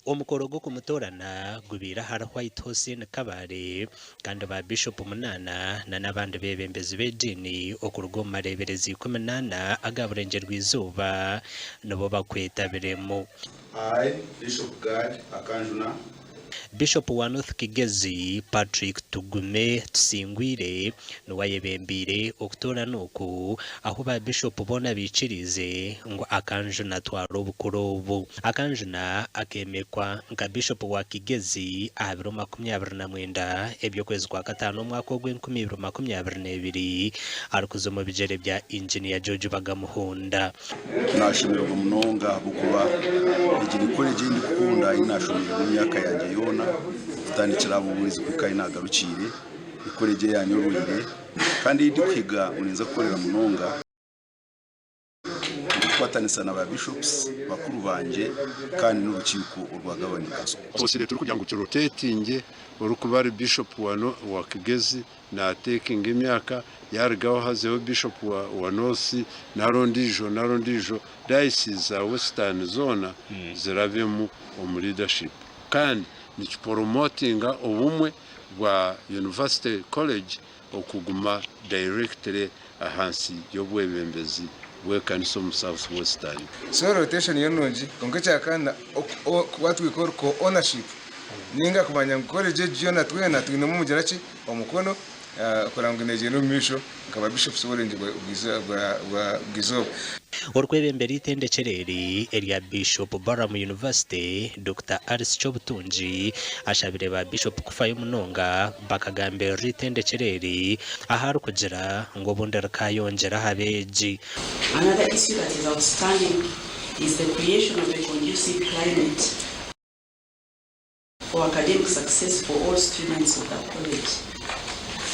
Omukoro go kumutorana gubira har White House ne Kabale kandi ba Bishop munana na nabandi bebembezi b'edini okurugo mareberezi 18 agaburenge rw'izuba nabo bakwetabiremo. I, Biishopu Gadi Akanjuna, Bishop wa Kigezi Patrick Tugume Tusingwire nuwayebembire okutora nuku aho ba Bishop bona bicirize ngo Akanjuna twaro bukurobu. Akanjuna akemekwa nka Bishop wa Kigezi 2029 ebyo kwezi kwa gatano mwaka w'2022 arikuzo mu bijere bya engineer George Bagamuhunda. nashimira umunonga bukuba igikore gindi kukunda inashimira mu myaka yanjye yona utandikira abubuzi kwikaye nagarukire ikorege yanyoruyire kandi idi kwiga uninza korera munonga twatanisa na ba bishops bakuru banje kandi n'urukiko urwagabanikazo osire turi kugira ngo rotating urukubari Bishop wa Kigezi na taking imyaka yargaho hazeho Bishop wa Nosi na rondijo diocese za Western Zone ziravemo leadership kandi ni promotinga ubumwe bwa University College okuguma directly ahansi y'obwebembezi wekanisa mu South Western. So rotation yononji kongecha kana what we call co-ownership ninga kumanya college jona twena twino mu mujarachi omukono kurangineje no misho nkaba Bishop Soborenje bwa Gizo. Orkwebembera itendekereri elia Bishop Barham University Dr. Aris Chobutunji ashabire ba Bishop kufayo munonga bakagambera itendekereri aharu kugira ngo bundera kayongera habeji. Another issue that is outstanding is the creation of a conducive climate for academic success for all students of the college.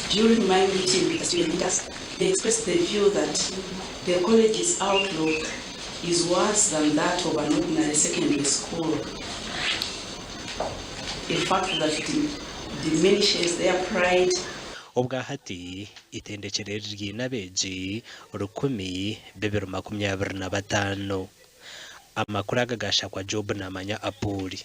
During my meeting with the student leaders, they expressed the view that the college's outlook is worse than that of an ordinary secondary school. A fact that diminishes their pride. Obwahati itendekereri ry'inabeji 10,2025 amakuru agagasha kwa Job namanya Apuri.